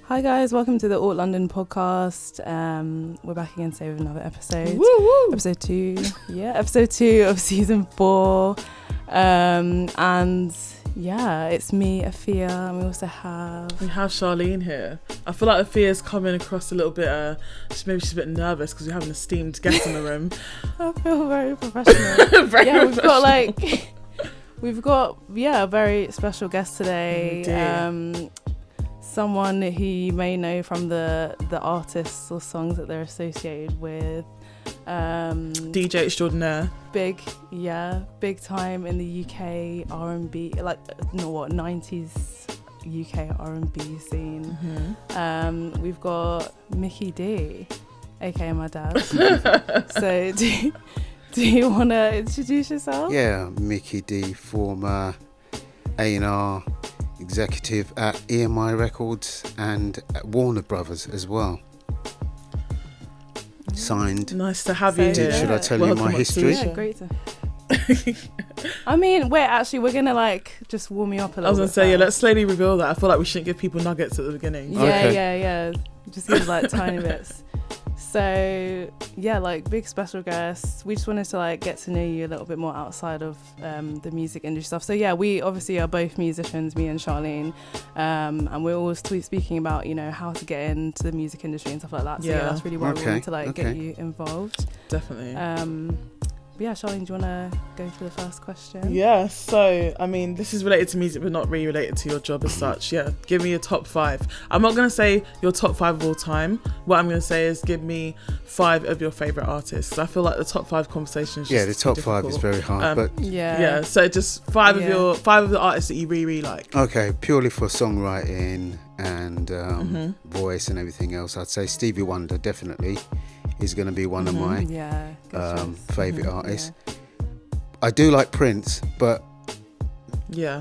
Hi guys, welcome to the Alt London podcast. We're back again today with another episode. Woo, woo. Episode 2. Yeah, episode 2 of season 4. And yeah, it's me, Afia, and we also have Charlene here. I feel like Afia's coming across a little bit, maybe she's a bit nervous because we have an esteemed guest in the room. I feel very professional. We've got a very special guest today. Someone who you may know from the artists or songs that they're associated with. DJ extraordinaire. Big time in the UK R&B, 90s UK R&B scene. Mm-hmm. We've got Mickey D, aka my dad. So do you want to introduce yourself? Yeah, Mickey D, former A&R executive at EMI Records and at Warner Brothers as well. Signed. Nice to have you here. Should I tell you my history? Yeah, great to. I mean, we're gonna just warm you up a little bit. I was gonna say, let's slowly reveal that. I feel like we shouldn't give people nuggets at the beginning. Yeah. Just give tiny bits. So big special guests. We just wanted to get to know you a little bit more outside of the music industry stuff. So we obviously are both musicians, me and Charlene, and we're always speaking about how to get into the music industry and stuff like that. So that's really why we wanted to get you involved. Definitely. Charlene, do you want to go for the first question? Yeah, so, I mean, this is related to music, but not really related to your job as such. Yeah, give me your top 5. I'm not going to say your top 5 of all time. What I'm going to say is give me 5 of your favourite artists. I feel like the top 5 conversation is just the top 5 is very hard. But so just 5 of the artists that you really like. Okay, purely for songwriting and voice and everything else, I'd say Stevie Wonder definitely is going to be one of my favourite artists. I do like Prince, but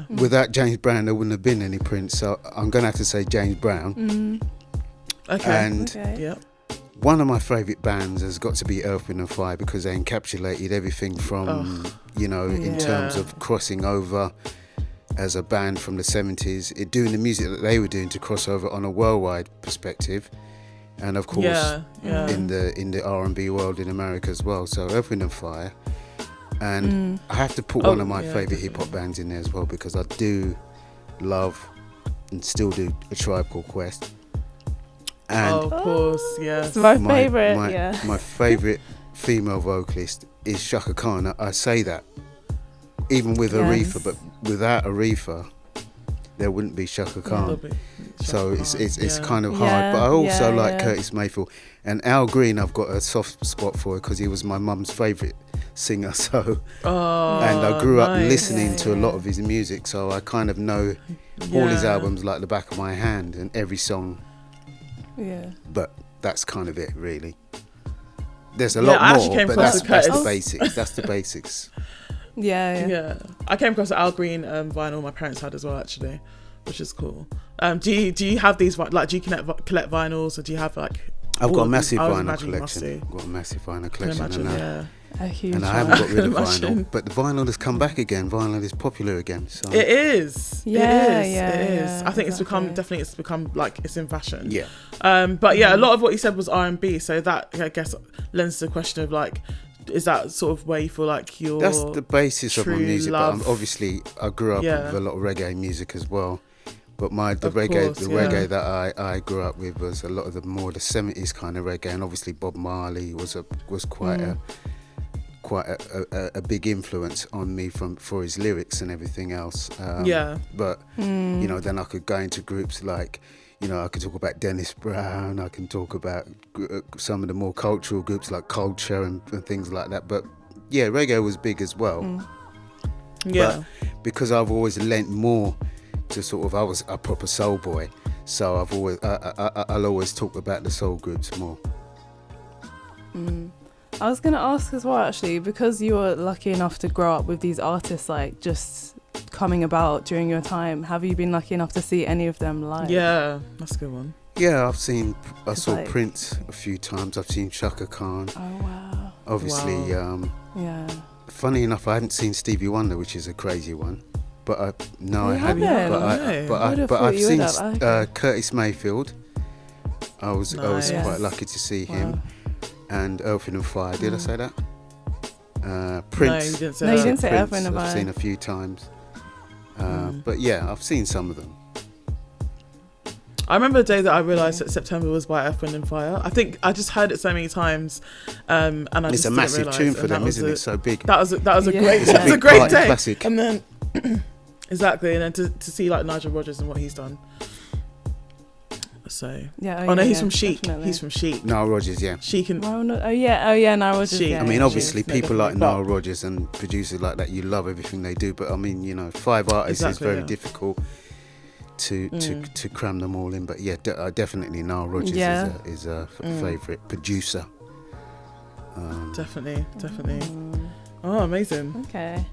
without James Brown there wouldn't have been any Prince, so I'm going to have to say James Brown. One of my favourite bands has got to be Earth, Wind & Fire because they encapsulated everything from in terms of crossing over as a band from the 70s, doing the music that they were doing to cross over on a worldwide perspective. And of course, in the R&B world in America as well. So Earth, Wind & Fire. And I have to put one of my favourite hip-hop bands in there as well because I do love and still do A Tribe Called Quest. And of course, yes. It's my favourite, My favourite female vocalist is Shaka Khan. I say that even with Aretha, but without Aretha, there wouldn't be Shaka Khan. So it's kind of hard, but I also like Curtis Mayfield and Al Green. I've got a soft spot for because he was my mum's favourite singer. So and I grew up listening to a lot of his music, so I kind of know all his albums like the back of my hand and every song. Yeah. But that's kind of it, really. There's a lot more, but that's the basics. That's the basics. Yeah. I came across the Al Green vinyl my parents had as well, actually, which is cool. Do you have these, do you collect vinyls, or do you have I've got a massive vinyl collection. I've got a massive vinyl collection. And I haven't got rid of vinyl, but the vinyl has come back again. Vinyl is popular again. So. It is. It is. I think exactly. it's become it's in fashion. Yeah. But a lot of what you said was R&B, so that I guess lends to the question of is that sort of where you feel like your That's the basis of my music. Love. But obviously, I grew up with a lot of reggae music as well. But the reggae that I grew up with was a lot of the 70s kind of reggae, and obviously Bob Marley was quite a big influence on me for his lyrics and everything else. But then I could go into groups like. I could talk about Dennis Brown, I can talk about some of the more cultural groups like Culture and things like that. But reggae was big as well. But because I've always lent more to I was a proper soul boy, so I'll always talk about the soul groups more. I was going to ask as well, actually, because you were lucky enough to grow up with these artists just coming about during your time, have you been lucky enough to see any of them live? Yeah, that's a good one. Yeah, I saw Prince a few times. I've seen Shaka Khan. Oh wow. Obviously, funny enough, I hadn't seen Stevie Wonder, which is a crazy one. But I hadn't. But I've seen Curtis Mayfield. I was quite lucky to see him. And Earth, Wind and Fire. Did I say that? Prince. No, you didn't say you didn't say Earth, Wind and Fire. I've seen a few times. But yeah, I've seen some of them. I remember the day that I realised that September was by Earth, Wind and Fire. I think I just heard it so many times, and I it's just a didn't massive realise, tune for them, isn't it? it? So big. That was a great It's a great day. Classic. And then exactly, and then to see like Nigel Rodgers and what he's done. So he's from Chic. Definitely. He's from Chic. Nile Rodgers, yeah. Chic and Nile Rodgers. Chic. Yeah, I mean, obviously, no, people like definitely. Nile Rodgers and producers like that, you love everything they do. But I mean, 5 artists is very difficult to cram them all in. But yeah, definitely Nile Rodgers is a favourite producer. Definitely. Oh, amazing. Okay.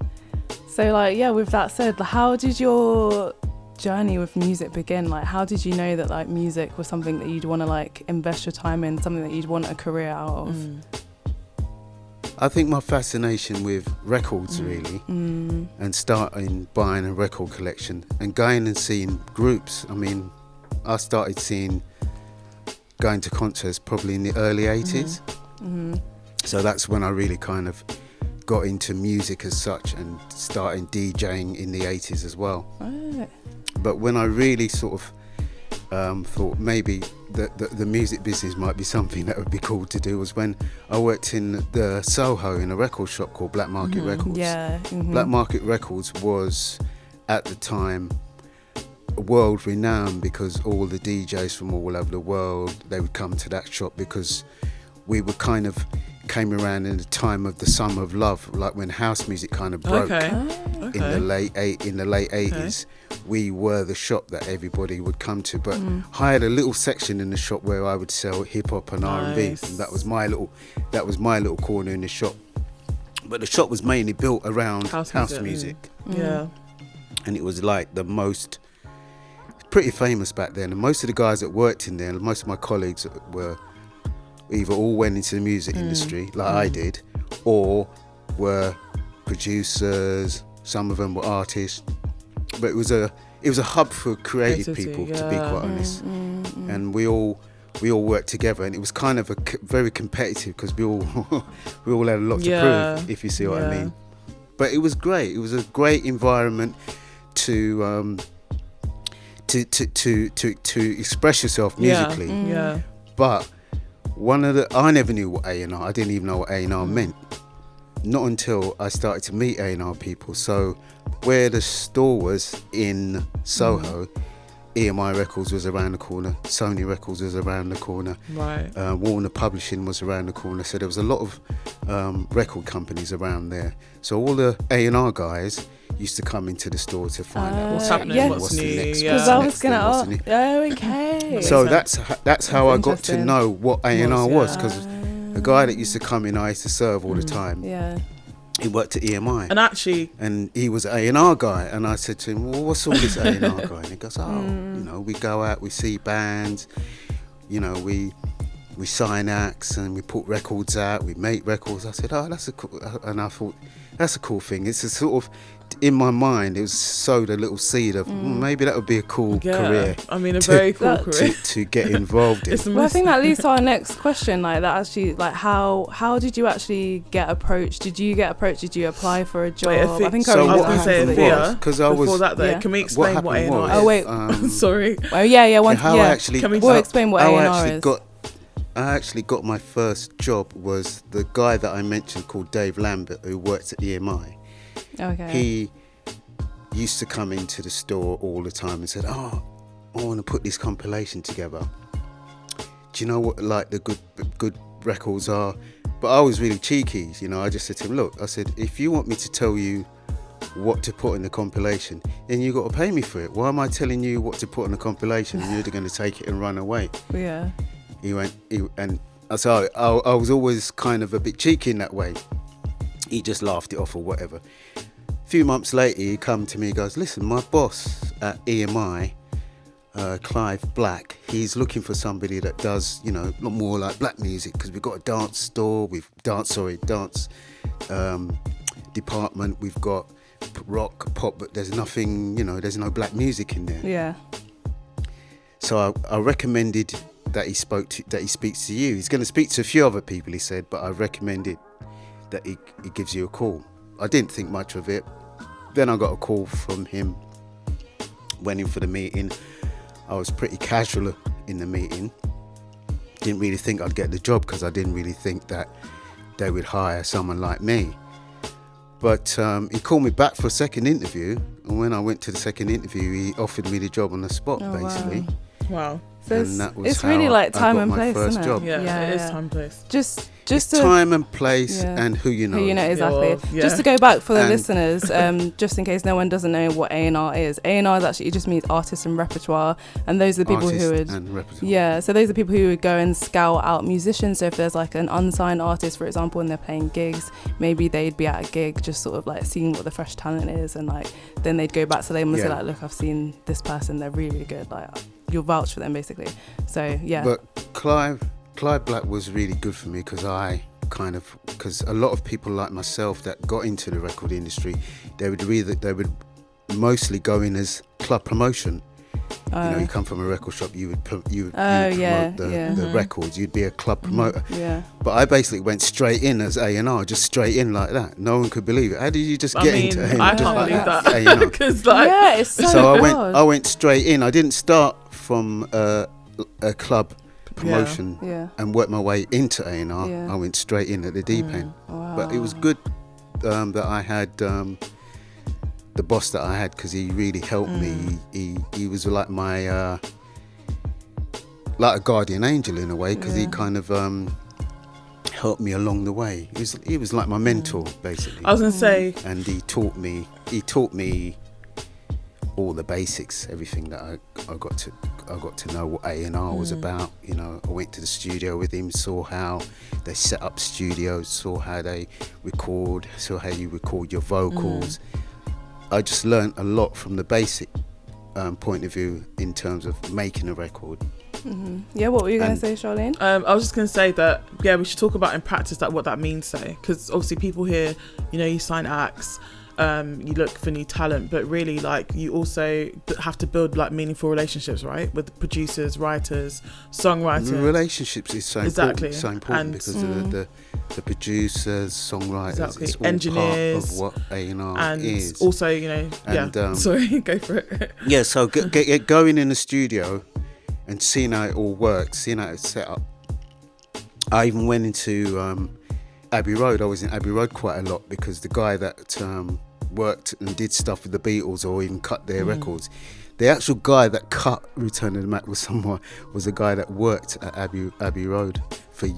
So with that said, how did your journey with music begin? Like, how did you know that like music was something that you'd want to like invest your time in, something that you'd want a career out of? I think my fascination with records really, and starting buying a record collection and going and seeing groups. I mean, I started going to concerts probably in the early 80s. So that's when I really kind of got into music as such and started DJing in the 80s as well. Right. But when I really sort of thought maybe the music business might be something that would be cool to do was when I worked in the Soho in a record shop called Black Market Records. Yeah. Black Market Records was at the time world renowned because all the DJs from all over the world, they would come to that shop because we were kind of came around in the time of the summer of love, like when house music kind of broke in the late 80s. We were the shop that everybody would come to, but I had a little section in the shop where I would sell hip hop and R&B, and that was my little corner in the shop. But the shop was mainly built around house music. Yeah, and it was like the most pretty famous back then. And most of the guys that worked in there, most of my colleagues were either all went into the music industry like I did, or were producers. Some of them were artists. But it was a hub for creative people, to be quite honest. And we all worked together, and it was kind of very competitive because we all had a lot to prove, if you see what I mean. But it was great. It was a great environment to express yourself musically. Yeah. But I never knew what A&R. I didn't even know what A&R meant. Not until I started to meet A&R people. So where the store was in Soho, EMI Records was around the corner, Sony Records was around the corner, right. Warner Publishing was around the corner. So there was a lot of record companies around there. So all the A&R guys used to come into the store to find out what's happening, what's the next. Because I was going to ask. Okay. So that's how I got to know what A&R was, because the guy that used to come in, I used to serve all the time. Yeah. He worked at EMI. And he was an A&R guy. And I said to him, well, what's all this A&R guy? And he goes, we go out, we see bands, we sign acts and we put records out, we make records. I said, that's a cool, and I thought, that's a cool thing. It's a sort of, in my mind, it was sowed a little seed of maybe that would be a cool career. I mean, very cool career to get involved in. Well, I think that leads to our next question. Like that actually, like how did you actually get approached? Did you get approached? Did you apply for a job? Wait, I think I was going to say because I was before that. Though, can we explain what A&R is? Oh wait, sorry. Well, yeah. We'll explain what A&R is. I actually got my first job was the guy that I mentioned called Dave Lambert, who works at EMI. Okay. He used to come into the store all the time and said, I want to put this compilation together. Do you know what like the good records are? But I was really cheeky, I just said to him, look, I said, if you want me to tell you what to put in the compilation, then you got to pay me for it. Why am I telling you what to put in the compilation and you're going to take it and run away? Yeah. And so I was always kind of a bit cheeky in that way. He just laughed it off or whatever. A few months later, he come to me and goes, listen, my boss at EMI, Clive Black, he's looking for somebody that does, a lot more like black music, because we've got a dance store, dance department, we've got rock, pop, but there's nothing, there's no black music in there. Yeah. So I recommended that he speaks to you. He's going to speak to a few other people, he said, but I recommended that he gives you a call. I didn't think much of it. Then I got a call from him, went in for the meeting. I was pretty casual in the meeting. Didn't really think I'd get the job because I didn't really think that they would hire someone like me. But he called me back for a second interview, and when I went to the second interview, he offered me the job on the spot, basically. Wow. So it's really like time and place, isn't it? Job. Yeah, it is time and place. Just time and place and who you know. Who you know, exactly. Just to go back for the listeners, just in case no one doesn't know what A&R is. A&R is actually, it just means artist and repertoire, and those are the people who would so those are people who would go and scout out musicians. So if there's like an unsigned artist, for example, and they're playing gigs, maybe they'd be at a gig just sort of like seeing what the fresh talent is, and like then they'd go back to them and say like, look, I've seen this person, they're really, really good, like you'll vouch for them basically. So but Clive Black was really good for me because a lot of people like myself that got into the record industry, they would mostly go in as club promotion. You come from a record shop, you would promote the records, you'd be a club promoter. But I basically went straight in as A&R, just straight in like that. No one could believe it. How did you just get into A&R? I can't believe that. Because it's so I went straight in. I didn't start from a club promotion and work my way into A&R. I went straight in at the deep end. Wow. But it was good that I had the boss that I had, because he really helped me. He was like my like a guardian angel in a way, because he kind of helped me along the way. He was like my mentor basically. I was gonna say, and he taught me all the basics, everything that I got to know what A&R was about. You know, I went to the studio with him, saw how they set up studios, saw how they record, saw how you record your vocals. I just learned a lot from the basic point of view in terms of making a record. Yeah, what were you going to say, Charlene? I was just going to say that, we should talk about in practice like what that means, because obviously people here, you sign acts, you look for new talent, but really like you also have to build like meaningful relationships, right, with producers, writers, songwriters. The relationships is so important because of the producers, songwriters, it's all engineers, part of what A&R and is. Also, sorry, go for it. So going in the studio and seeing how it all works, seeing how it's set up. I even went into Abbey Road. I was in Abbey Road quite a lot because the guy that worked and did stuff with the Beatles or even cut their records, the actual guy that cut Return of the Mack was a guy that worked at Abbey Road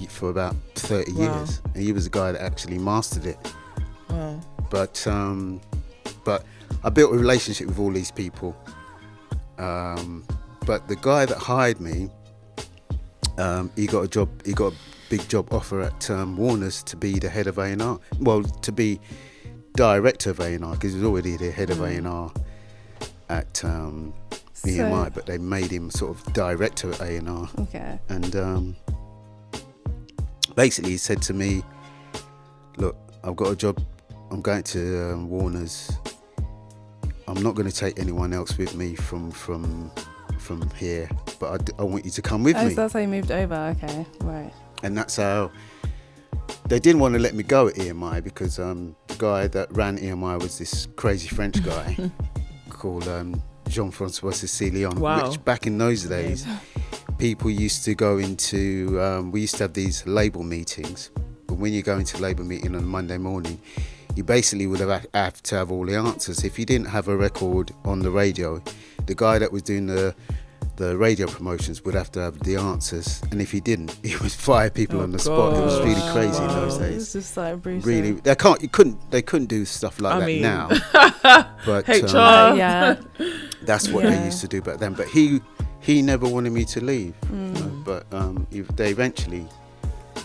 for about 30 years, and he was the guy that actually mastered it. Wow. But I built a relationship with all these people. But the guy that hired me, he got a big job offer at Warner's to be the head of A&R. Well, to be director of A&R, because he was already the head of A&R at EMI, but they made him sort of director at A&R. Okay. And basically he said to me, look, I've got a job, I'm going to Warner's. I'm not going to take anyone else with me from here, but I want you to come with me. So that's how you moved over, okay, right. And that's how they didn't want to let me go at EMI, because the guy that ran EMI was this crazy French guy called Jean-Francois Cecilion, which back in those days, people used to go into, we used to have these label meetings, but when you go into a label meeting on a Monday morning, you basically would have to have all the answers. If you didn't have a record on the radio, the guy that was doing the radio promotions would have to have the answers, and if he didn't, he would fire people on the spot. It was really crazy in those days. It's just like brutal. Really, they couldn't do stuff like that now. But HR, that's what they used to do back then. But he never wanted me to leave. But they eventually,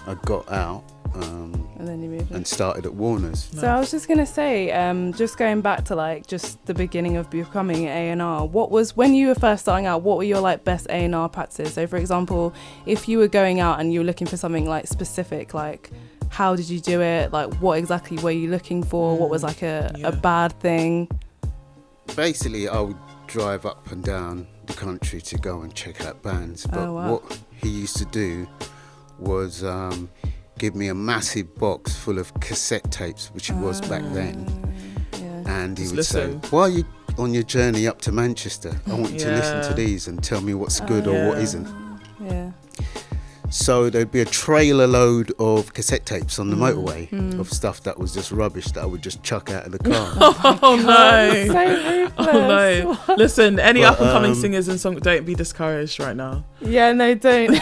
I got out. And then you moved and started at Warner's. So I was just gonna say, just going back to like just the beginning of becoming an A&R, what was, when you were first starting out, what were your like best A&R practices? So for example, if you were going out and you were looking for something like specific, like how did you do it? Like what exactly were you looking for? What was like a bad thing? Basically, I would drive up and down the country to go and check out bands. But wow. what he used to do was give me a massive box full of cassette tapes, which it was back then. And he would say, "Why are you on your journey up to Manchester? I want you to listen to these and tell me what's good or what isn't." Yeah. So there'd be a trailer load of cassette tapes on the motorway of stuff that was just rubbish that I would just chuck out of the car. Oh no! So Oh no! Listen, any up and coming singers and songs, don't be discouraged right now. Yeah, no, don't.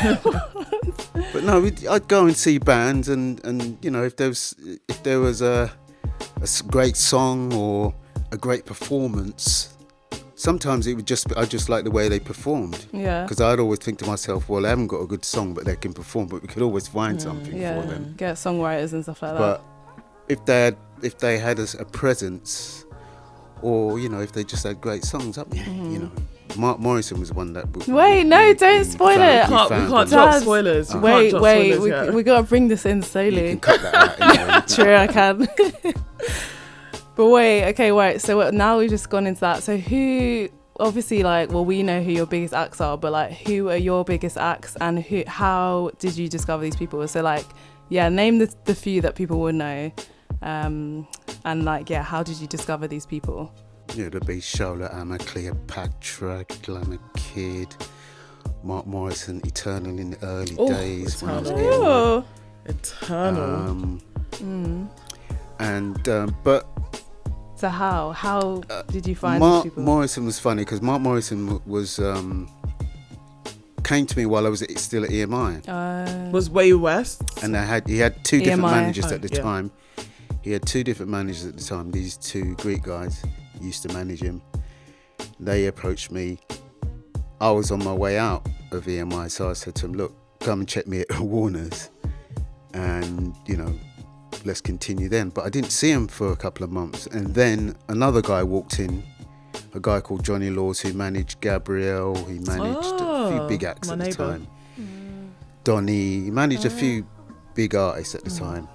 But no, I'd go and see bands, and you know, if there was a great song or a great performance, sometimes it would just I just like the way they performed. Yeah. Because I'd always think to myself, well, they haven't got a good song, but they can perform. But we could always find something for them. Get songwriters and stuff like that. But if they had a presence, or you know, if they just had great songs, you know, Mark Morrison was one that. Wait, no, don't spoil it. We can't drop spoilers. Wait, we gotta bring this in slowly. You can cut that out anyway. True, I can. But wait. So now we've just gone into that. So who, obviously, like, well, we know who your biggest acts are, but like, who are your biggest acts, and how did you discover these people? So like, name the few that people would know, and like, how did you discover these people? Yeah, there'd be Shola Ama, Cleopatra, Glamour Kid, Mark Morrison, Eternal in the early days. Eternal. Eternal. But. So how did you find Mark these people? Morrison was funny because Mark Morrison was came to me while I was still at EMI. Was way west. And he had two different EMI. managers at the time. He had two different managers at the time. These two Greek guys used to manage him. They approached me. I was on my way out of EMI, so I said to him, "Look, come and check me at Warner's, and you know, let's continue then." But I didn't see him for a couple of months, and then another guy walked in, a guy called Johnny Laws, who managed Gabrielle. He managed a few big acts at the time. Donny, he managed a few big artists at the time.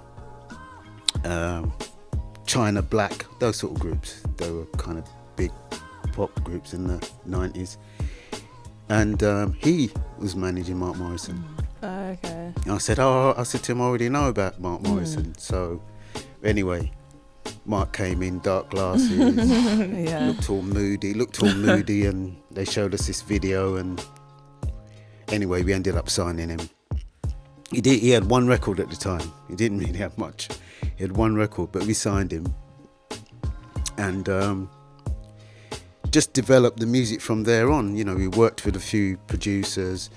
China Black, those sort of groups. They were kind of big pop groups in the 90s. And he was managing Mark Morrison. Okay. And I said to him, I already know about Mark Morrison. So anyway, Mark came in, dark glasses, looked all moody, and they showed us this video, and anyway, we ended up signing him. He had one record at the time. He didn't really have much. He had one record, but we signed him, and just developed the music from there on. You know, we worked with a few producers.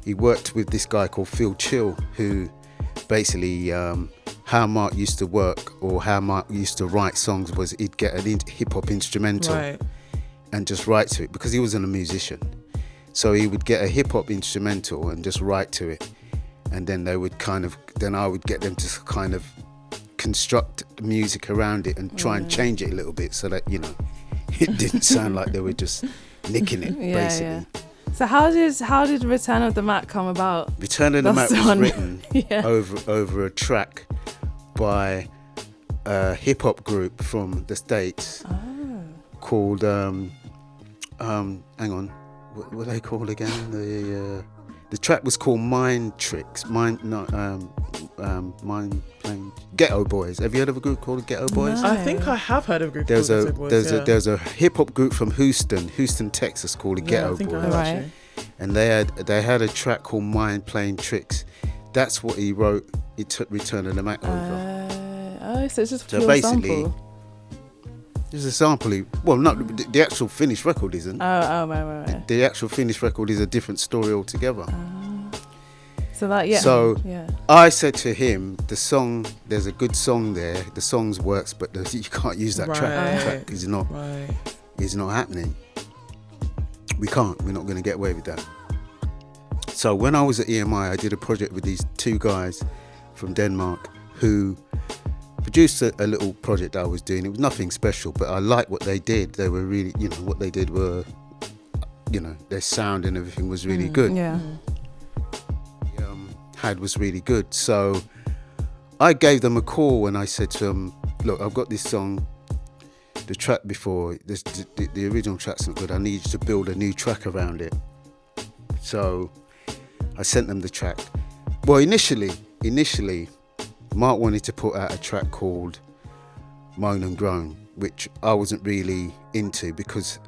He worked with this guy called Phil Chill, who basically how Mark used to work, or how Mark used to write songs, was he'd get a hip-hop instrumental and just write to it, because he wasn't a musician. So he would get a hip-hop instrumental and just write to it, and then I would get them to kind of construct music around it and try and change it a little bit, so that, you know, it didn't sound like they were just nicking it, basically. So how did Return of the Mack come about? Return of the Mack was written over a track by a hip hop group from the States called hang on, what were they called again? The track was called Mind Tricks. Ghetto Boys. Have you heard of a group called Ghetto Boys? No. I think I have heard of a group called Ghetto Boys. There's a hip hop group from Houston, Texas, called the Ghetto Boys. Right. And they had a track called Mind Playing Tricks. That's what he wrote. He took Return of the Mack over. So it's just a pure sample. There's a sample. The actual finished record isn't. Right. The actual finished record is a different story altogether. So I said to him, there's a good song there. The song works, but you can't use that track because it's not happening. We're not going to get away with that. So when I was at EMI, I did a project with these two guys from Denmark who produced a little project I was doing. It was nothing special, but I liked what they did. They were really, what they did were, their sound and everything was really good. Yeah. Was really good. So I gave them a call and I said to them, look, I've got this song. the track before, the original track's not good. I need you to build a new track around it. So I sent them the track. Well, initially, Mark wanted to put out a track called Moan and Groan, which I wasn't really into, because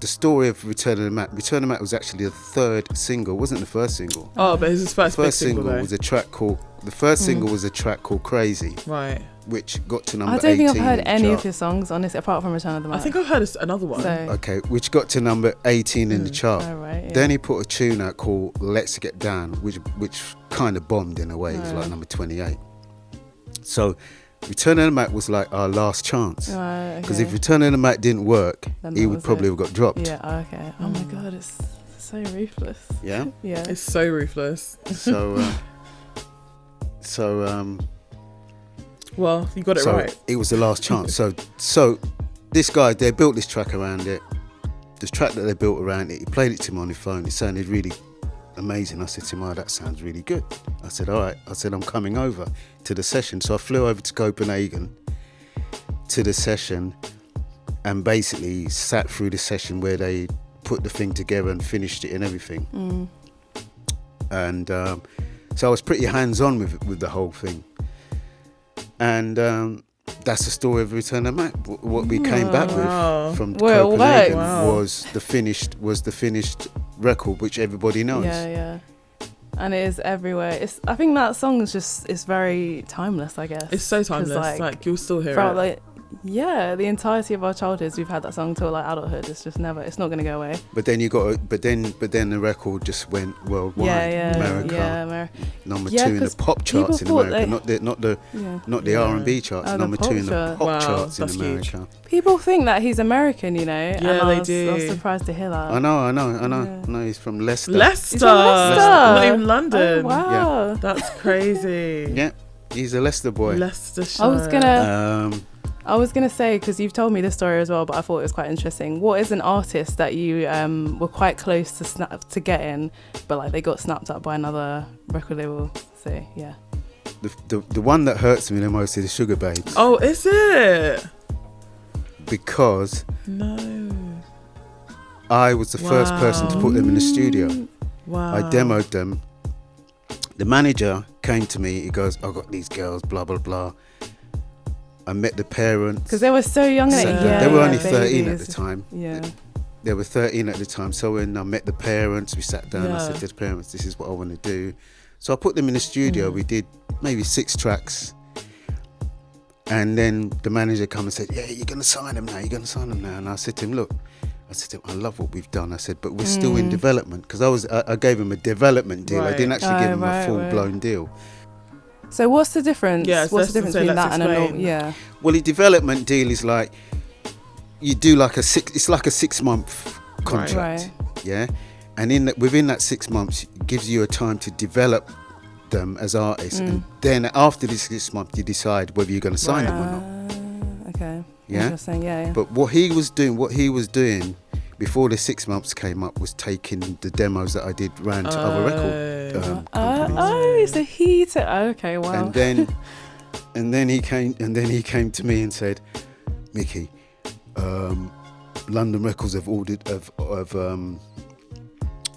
the story of Return of the Mack was actually the third single, wasn't the first single. Oh, but his first big single was a track called, the first single was a track called Crazy. Right. Which got to number 18. I don't think I've heard any of his songs, honestly, apart from Return of the Mack. I think I've heard another one. Okay, which got to number 18 in the chart. Oh, right, yeah. Then he put a tune out called Let's Get Down, which kind of bombed in a way. It was like number 28. So Return of the Mack was like our last chance. Because if Return of the Mack didn't work, he would probably have got dropped. Yeah, okay. Oh my God, it's so ruthless. Yeah? Yeah. It's so ruthless. Well, you got it right. It was the last chance. So this guy, they built this track around it. This track that they built around it, he played it to me on the phone. It sounded really amazing. I said to him, "Oh, that sounds really good." I said, "All right." I said, "I'm coming over to the session." So I flew over to Copenhagen to the session and basically sat through the session where they put the thing together and finished it and everything. And so I was pretty hands-on with the whole thing. And that's the story of Return of the Mack. What we came back with from Copenhagen was the finished record, which everybody knows. Yeah. And it is everywhere. I think that song is it's very timeless, I guess. It's so timeless. Like you'll still hear it. The entirety of our childhoods, we've had that song till like adulthood. It's just never. It's not going to go away. But then then the record just went worldwide. America. Number 2 in the pop charts in America, not the R&B charts. Number 2 in the pop charts in America. Huge. People think that he's American, you know. Yeah, and they do. I was surprised to hear that. I know. No, he's from Leicester. Leicester. Not even London. Oh, wow. Yeah. That's crazy. Yeah, he's a Leicester boy. Leicestershire. I was gonna say, because you've told me this story as well, but I thought it was quite interesting. What is an artist that you were quite close to getting, but like they got snapped up by another record label? So yeah. The one that hurts me the most is the Sugar Babes. Oh, is it? Because I was the first person to put them in the studio. Wow. I demoed them. The manager came to me. He goes, "I've got these girls, blah blah blah." I met the parents. Because they were so young. They were only 13 at the time. Yeah. They were 13 at the time. So when I met the parents, we sat down. I said to the parents, "This is what I want to do." So I put them in the studio. We did maybe 6 tracks. And then the manager came and said, "Yeah, you're going to sign them now. You're going to sign them now." And I said to him, "Look," I said to him, "I love what we've done." I said, "But we're still in development." Because I gave him a development deal. Right. I didn't actually give him a full-blown deal. So what's the difference? Yeah, what's the difference between that and a normal? Yeah. Well, the development deal is like you do like it's like a 6-month contract. Right. Yeah, and within that 6 months it gives you a time to develop them as artists, and then after this 6 months you decide whether you're going to sign them or not. Okay. Yeah. Interesting. Yeah. But what he was doing before the 6 months came up was taking the demos that I did round to other record companies. So he took. Okay, wow. And then he came to me and said, "Mickey, London Records have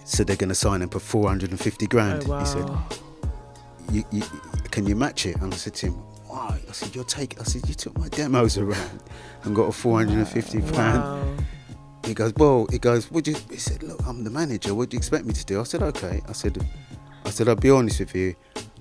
said they're going to sign him for 450 grand." Oh, wow. He said, "Can you match it?" And I said to him, "Why?" I said, "You took my demos around and got a 450 grand." Wow. He goes, he said, "Look, I'm the manager. What do you expect me to do?" I said, "Okay." I said, "I'll be honest with you.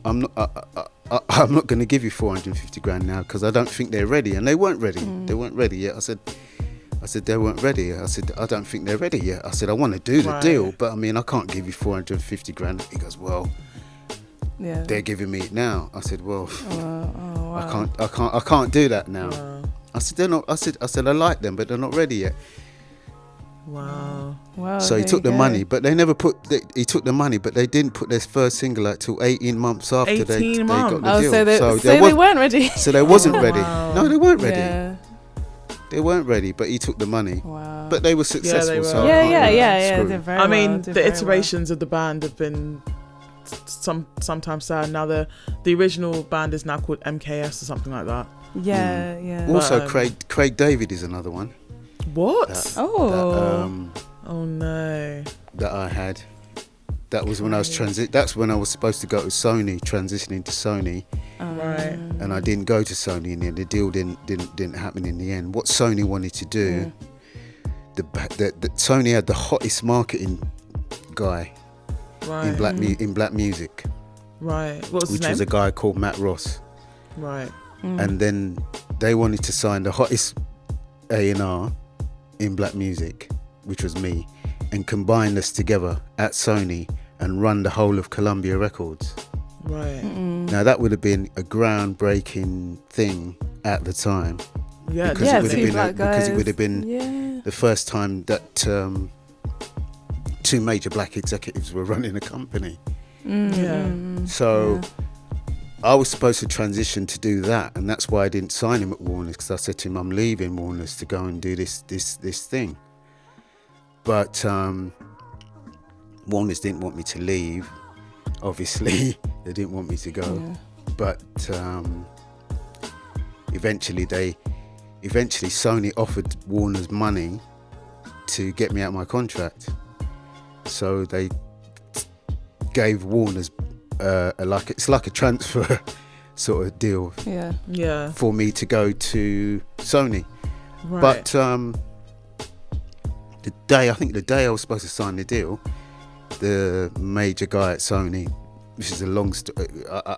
I'm not going to give you 450 grand now because I don't think they're ready." And they weren't ready. They weren't ready yet. I said, "They weren't ready." I said, "I don't think they're ready yet." I said, "I want to do the deal, but I mean, I can't give you 450 grand." He goes, "Well, they're giving me it now." I said, "Well, wow. I can't do that now." Wow. I said, "They're not." I said, "I like them, but they're not ready yet." Wow. So he took the money, but they never he took the money, but they didn't put their first single out till 18 months after they got the deal. So they weren't ready. So they wasn't ready. Wow. No, they weren't ready. Yeah. They weren't ready, but he took the money. Wow. But they were successful. Yeah, they were. So Yeah. I mean, the iterations of the band have been sometimes sad. Now the original band is now called MKS or something like that. Yeah. Also, Craig David is another one. What? Oh no. That I had. That was when I was That's when I was supposed to go to Sony, transitioning to Sony. Right. And I didn't go to Sony in the end. The deal didn't happen in the end. What Sony wanted to do, the Sony had the hottest marketing guy in black music. Right. What was his name? Which was a guy called Matt Ross. Right. And then they wanted to sign the hottest A&R in black music, which was me, and combine us together at Sony and run the whole of Columbia Records. Right. Now that would have been a groundbreaking thing at the time. Yeah, because it would have been the first time that two major black executives were running a company. So I was supposed to transition to do that, and that's why I didn't sign him at Warner's, because I said to him, I'm leaving Warner's to go and do this thing. But Warner's didn't want me to leave. Obviously, they didn't want me to go. Yeah. But eventually Sony offered Warner's money to get me out of my contract. So they gave Warner's it's like a transfer sort of deal. Yeah. For me to go to Sony. Right. But the day I was supposed to sign the deal, the major guy at Sony, which is a long story,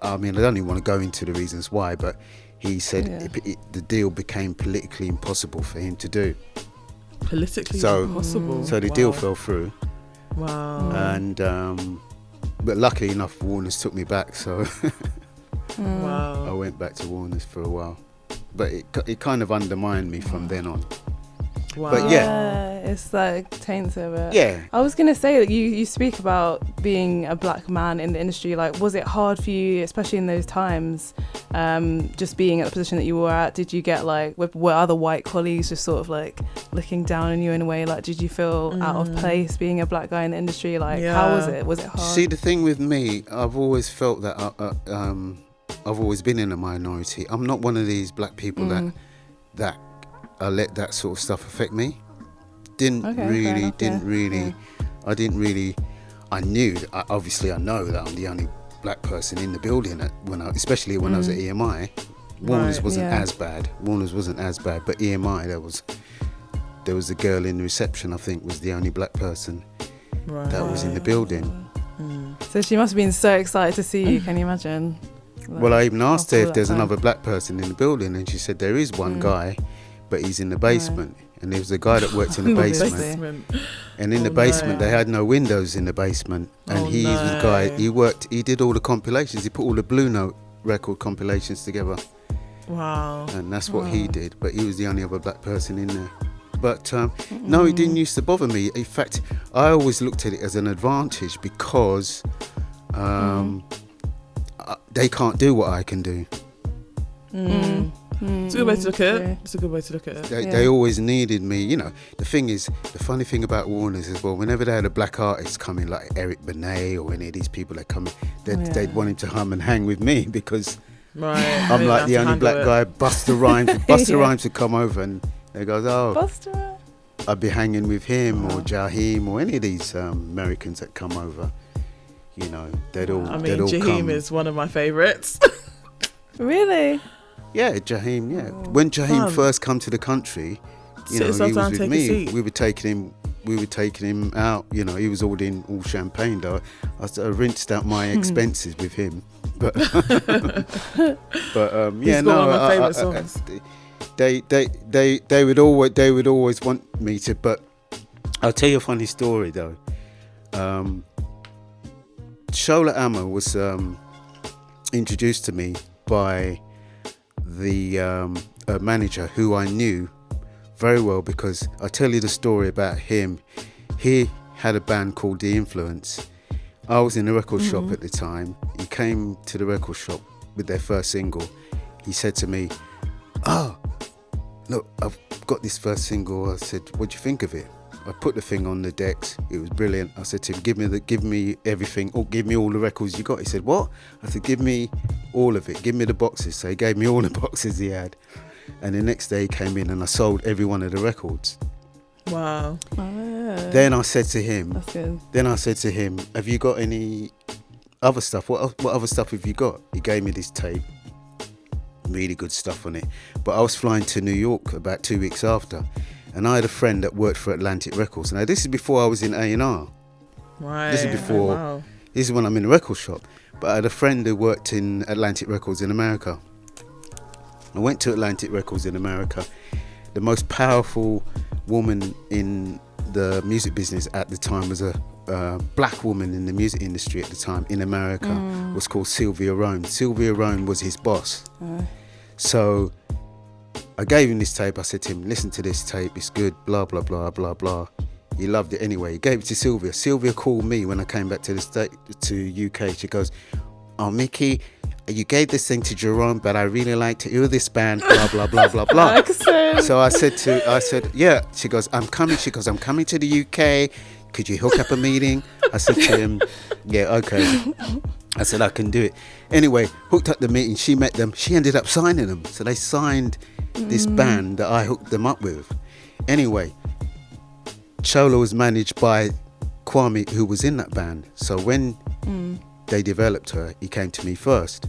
I mean, I don't even want to go into the reasons why, but he said the deal became politically impossible for him to do. Politically impossible? So the deal fell through. Wow. And but luckily enough, Warner's took me back, so wow. I went back to Warner's for a while. But it kind of undermined me from then on. Wow. But it's like taints of it. Yeah. I was gonna say that you speak about being a black man in the industry. Like, was it hard for you, especially in those times, just being at the position that you were at? Did you get like, were other white colleagues just sort of like looking down on you in a way? Like, did you feel out of place being a black guy in the industry? Like, how was it? Was it hard? See, the thing with me, I've always felt that I've always been in a minority. I'm not one of these black people that I let that sort of stuff affect me. I knew obviously I know that I'm the only black person in the building especially when I was at EMI. Warner's wasn't as bad, but EMI, there was a girl in the reception, I think, was the only black person that was in the building. So she must have been so excited to see you, can you imagine? Like, well, I even asked her if there's another black person in the building, and she said there is one guy, but he's in the basement. And there was a guy that worked in the basement. And in the basement, they had no windows in the basement. And he was the guy, he did all the compilations. He put all the Blue Note record compilations together. Wow. And that's what he did. But he was the only other black person in there. But no, it didn't used to bother me. In fact, I always looked at it as an advantage because they can't do what I can do. It's a good way to look at it. It's a good way to look at it. They always needed me. You know, the funny thing about Warner's as well, whenever they had a black artist coming, like Eric Benet or any of these people that come in, they'd want him to hum and hang with me because I'm like the only black guy. Busta Rhymes would come over and they goes, Busta. I'd be hanging with him or Jaheim or any of these Americans that come over. You know, they'd all Jaheim come. is one of my favourites. Really? Yeah, Jaheim, yeah. When Jaheim first come to the country, he was with me. We were taking him out, you know, he was ordering all champagne though. I rinsed out my expenses with him. But He's one of my favourite songs. They would always want me to, but I'll tell you a funny story though. Shola Ama was introduced to me by the manager who I knew very well, because I'll tell you the story about him. He had a band called The Influence. I was in the record shop at the time. He came to the record shop with their first single. He said to me, look, I've got this first single. I said, what do you think of it? I put the thing on the decks. It was brilliant. I said to him, give me everything, or give me all the records you got. He said, what? I said, give me all of it. Give me the boxes. So he gave me all the boxes he had. And the next day he came in and I sold every one of the records. Wow. Then I said to him, That's good. have you got any other stuff? What other stuff have you got? He gave me this tape. Really good stuff on it. But I was flying to New York about 2 weeks after. And I had a friend that worked for Atlantic Records. Now, this is before I was in A&R. Right. This is before. Wow. This is when I'm in the record shop. But I had a friend who worked in Atlantic Records in America. I went to Atlantic Records in America. The most powerful woman in the music business at the time was a black woman in the music industry at the time in America. Was called Sylvia Rhone. Sylvia Rhone was his boss. So I gave him this tape. I said to him, listen to this tape, it's good, blah, blah, blah, blah, blah. He loved it anyway. He gave it to Sylvia. Sylvia called me when I came back to to UK. She goes, oh, Mickey, you gave this thing to Jerome, but I really like to hear this band, blah, blah, blah, blah, blah. So I said, yeah. She goes, I'm coming. She goes, I'm coming to the UK. Could you hook up a meeting? I said to him, yeah, okay. I said, I can do it. Anyway, hooked up the meeting. She met them. She ended up signing them. So they signed this band that I hooked them up with. Anyway, Shola was managed by Kwame, who was in that band. So when they developed her, he came to me first,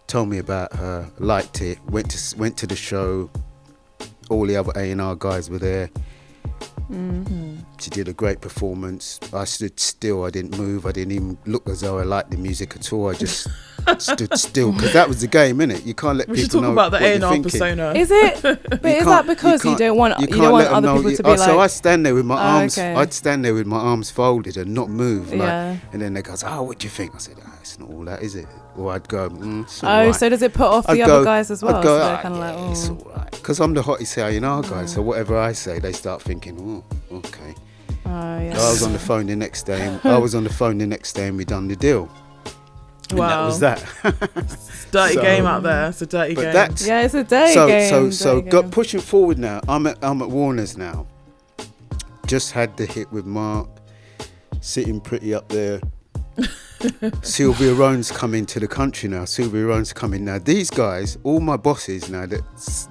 told me about her, liked it, went to the show. All the other A&R guys were there. She did a great performance. I stood still. I didn't move. I didn't even look as though I liked the music at all. I just stood still, because that was the game, innit? You can't let people know about the what A&R you're persona. Is it? But is that because you don't want other people to be like? So I stand there with my arms. Okay. I'd stand there with my arms folded and not move. Like, Yeah. And then they go, oh, what do you think? I said, it's not all that, is it? Or I'd go, it's Oh, all right. so does it put off the other guys as well? I'd go, So they're kind of yeah, like, oh. it's all right. Because I'm the hottest A&R guy, so whatever I say, they start thinking, oh, okay. Yeah. So I was on the phone the next day. And we done the deal. And that was that. Dirty game out there. It's a dirty game. Yeah, it's a dirty game. So pushing forward now. I'm at Warner's now. Just had the hit with Mark, sitting pretty up there. Sylvia Rhone's coming to the country now. Sylvia Rhone's coming now. These guys, all my bosses now, the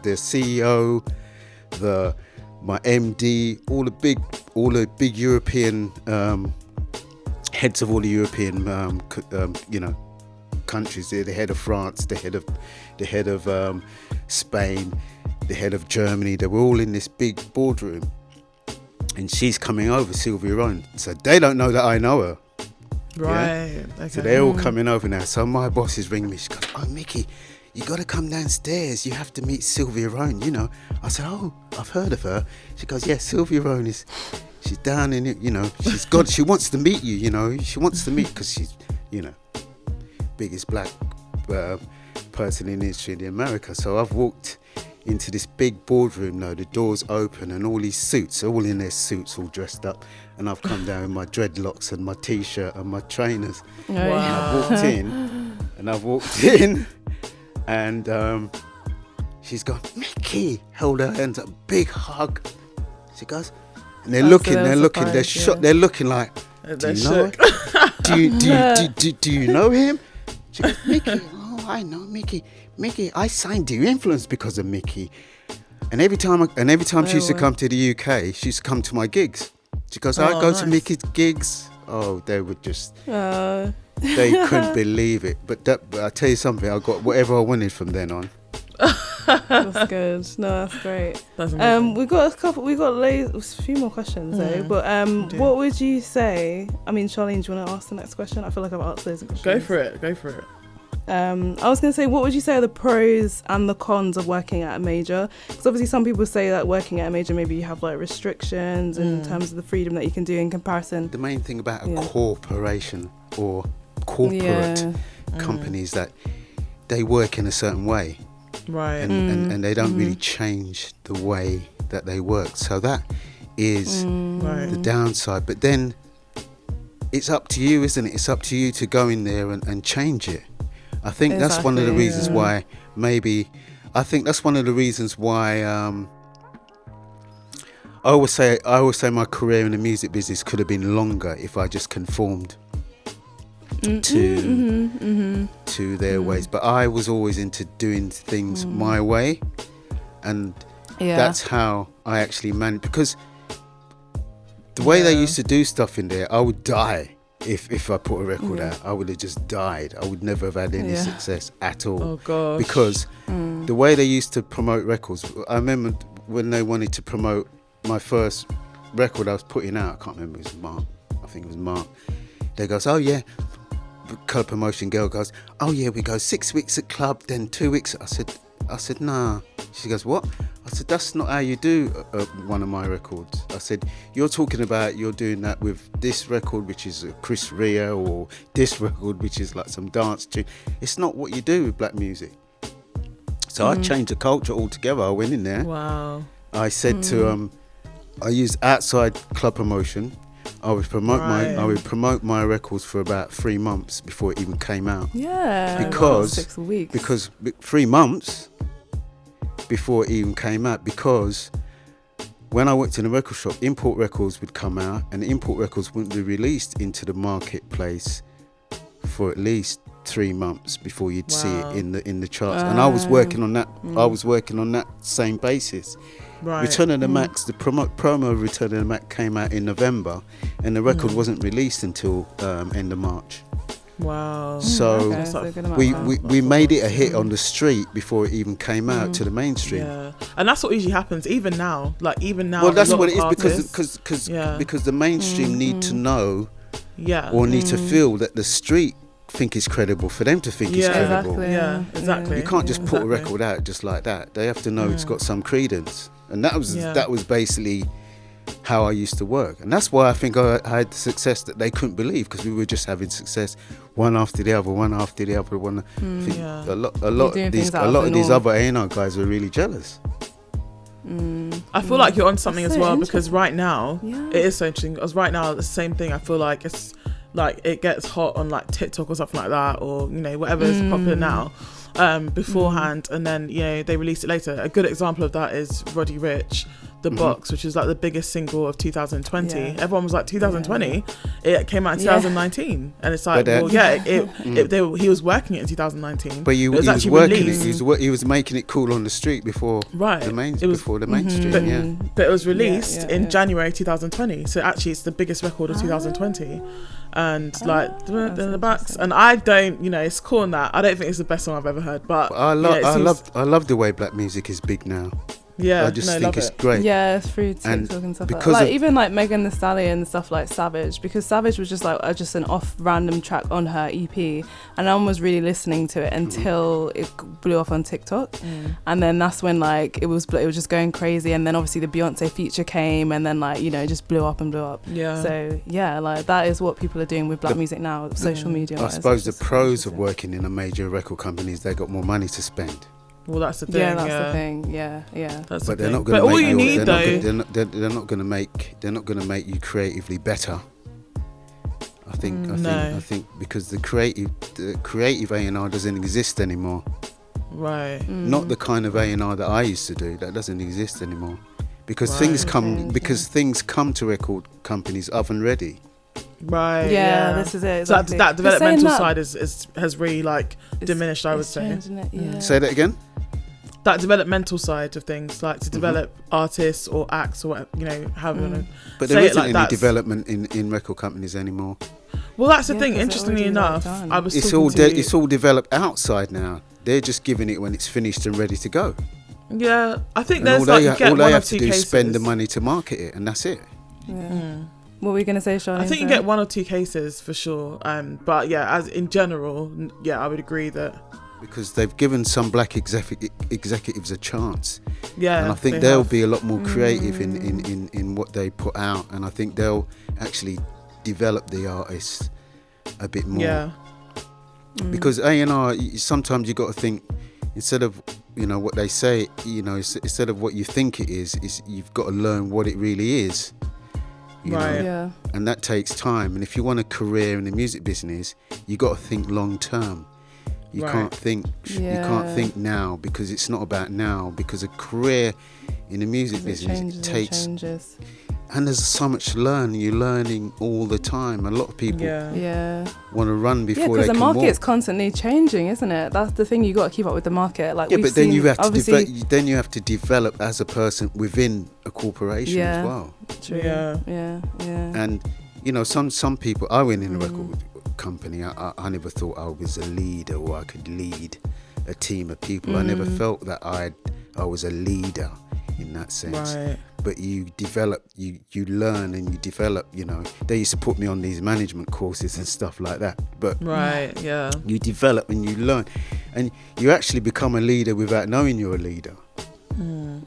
CEO, my MD, all the big European heads of all the European countries. They're the head of France, the head of Spain, the head of Germany. They were all in this big boardroom, and she's coming over, Sylvia Rhone. So they don't know that I know her. Right. Yeah? Okay. So they're all coming over now. So my boss is ringing me. She goes, oh, Mickey, you got to come downstairs. You have to meet Sylvia Rhone, you know. I said, oh, I've heard of her. She goes, yeah, Sylvia Rhone she's down in it, you know. She wants to meet you, you know. She wants to meet, because she's, you know, biggest black person in history in America. So I've walked into this big boardroom now, the doors open, and all these suits, all in their suits, all dressed up. And I've come down with my dreadlocks and my t-shirt and my trainers. Wow. And I've walked in, and she's gone, Mickey, held her hands up, big hug. She goes, and they're looking, they're shocked, they're looking like, do you know him? Do you know him? She goes, Mickey, oh, I know Mickey. Mickey, I signed You Influence because of Mickey. And every time she used to come to the UK, she used to come to my gigs. She goes, I go to Mickey's gigs. Oh, they would just, they couldn't believe it. But I tell you something, I got whatever I wanted from then on. That's good. No, that's great. That's amazing. We got a few more questions though. But what would you say? I mean, Charlene, do you want to ask the next question? I feel like I've asked those questions. Go for it. I was going to say, what would you say are the pros and the cons of working at a major? Because obviously some people say that working at a major, maybe you have like restrictions in terms of the freedom that you can do in comparison. The main thing about a corporation or corporate companies that they work in a certain way. Right. And they don't really change the way that they work. So that is the downside. But then it's up to you, isn't it? It's up to you to go in there and change it. I think that's one of the reasons why I always say my career in the music business could have been longer if I just conformed to their ways. But I was always into doing things my way, and that's how I actually managed. Because the way they used to do stuff in there, I would die if I put a record out. I would have just died. I would never have had any success at all. Oh gosh. Because the way they used to promote records, I remember when they wanted to promote my first record I was putting out, I can't remember, it was Mark. I think it was Mark. They goes, oh yeah, colour promotion girl goes, oh yeah, we go 6 weeks at club, then 2 weeks. I said, nah. She goes, what? I said, that's not how you do one of my records. I said, you're talking about you're doing that with this record, which is a Chris Rea, or this record, which is like some dance tune. It's not what you do with black music. So I changed the culture altogether. I went in there. Wow. I said to I used outside club promotion. I would promote my records for about 3 months before it even came out. Yeah. Because 6 weeks. Because 3 months before it even came out. Because when I worked in a record shop, import records would come out, and the import records wouldn't be released into the marketplace for at least 3 months before you'd see it in the charts. And I was working on that. I was working on that same basis. Right. Return of the Max, the promo of Return of the Mack came out in November, and the record wasn't released until end of March. Wow. So okay. we made it a hit on the street before it even came out to the mainstream. Yeah, and that's what usually happens even now. Well, that's what it is, because the mainstream need to know, or need to feel that the street think it's credible for them to think it's credible. Exactly. You can't just put a record out just like that. They have to know it's got some credence, and that was basically how I used to work. And that's why I think I had the success that they couldn't believe, because we were just having success one after the other. I think a lot of these other A&R guys were really jealous. I feel like you're on something as well, because right now it is so interesting, because right now the same thing, I feel like it's like it gets hot on like TikTok or something like that, or whatever is popular now beforehand, and then they release it later. A good example of that is Roddy Ricch, The Box, which is like the biggest single of 2020. Everyone was like 2020. It came out in 2019, and it's like, he was working it in 2019, but he was actually working released. He was making it cool on the street before the mainstream. But it was released in January 2020, so actually it's the biggest record of 2020. And the backs, and I don't, it's cool in that. I don't think it's the best song I've ever heard, but I love the way black music is big now. Yeah, I just think it's great. Yeah, it's through TikTok and stuff like that. Like even like Megan Thee Stallion and stuff like Savage, because Savage was just like just an off random track on her EP, and no one was really listening to it until it blew off on TikTok, and then that's when like it was just going crazy, and then obviously the Beyonce feature came, and then like it just blew up. Yeah. So yeah, like that is what people are doing with black music now, social media. I suppose the pros of working in a major record company is they got more money to spend. Well, that's the thing. Yeah, that's the thing. Yeah. But they're not going to. But all you need, though, they're not going to make. They're not going to make you creatively better. I think because the creative A&R doesn't exist anymore. Right. Not the kind of A&R that I used to do. That doesn't exist anymore. Because things come to record companies oven ready. Right. Yeah, this is it. Exactly. So that developmental side has really like diminished, I would say. Say that again. That developmental side of things, like to develop artists or acts or however you want to. But there isn't any development in record companies anymore. Well, that's the thing. Interestingly enough, it's all developed outside now. They're just giving it when it's finished and ready to go. Yeah, I think all they have to do is spend the money to market it, and that's it. Yeah. What were you going to say, Shola? I think you get 1 or 2 cases for sure. But yeah, as in general, I would agree that. Because they've given some black executives a chance. Yeah. And I think they'll be a lot more creative in what they put out. And I think they'll actually develop the artists a bit more. Yeah. Because A&R, sometimes you got to think, instead of, what they say, instead of what you think it is you've got to learn what it really is. Right. Yeah. And that takes time. And if you want a career in the music business, you got to think long term. You can't think. You can't think now, because it's not about now. Because a career in the music business changes. And there's so much to learn. You're learning all the time. A lot of people want to run before they can walk. Yeah, because the market's constantly changing, isn't it? That's the thing. You got to keep up with the market. Like, but then you have to develop as a person within a corporation as well. True. Yeah. And you know, some people. I went in a record company. I never thought I was a leader or I could lead a team of people. I never felt that I was a leader in that sense. Right. But you develop, you learn and you develop, you know. They used to put me on these management courses and stuff like that. But you develop and you learn. And you actually become a leader without knowing you're a leader.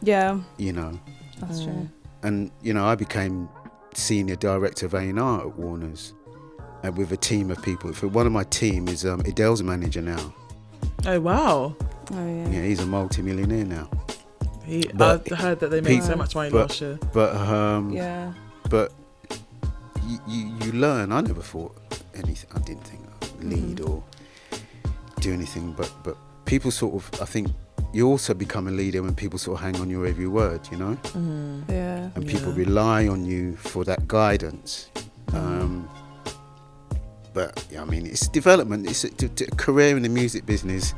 Yeah. You know. That's true. And, you know, I became senior director of A&R at Warner's with a team of people. One of my team is Adele's manager now. Oh, wow. Oh, yeah. Yeah, he's a multi-millionaire now. I heard that they made so much money last year. But you learn. I never thought anything. I didn't think I'd lead or do anything. But people sort of, I think, you also become a leader when people sort of hang on your every word, you know. Yeah. And people rely on you for that guidance. But I mean, it's development. It's a career in the music business.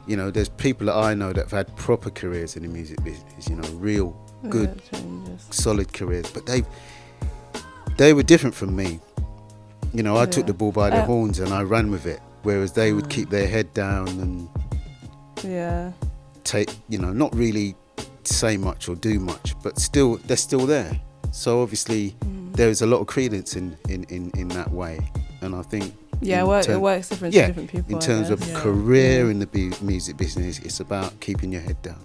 You know, there's people that I know that have had proper careers in the music business, you know, real good, solid careers. But they were different from me. You know, I took the bull by the horns and I ran with it, whereas they would keep their head down and take, you know, not really say much or do much, but still, they're still there. So obviously, there is a lot of credence in that way, and I think. Yeah, it works different to different people. In terms of career in the music business, it's about keeping your head down.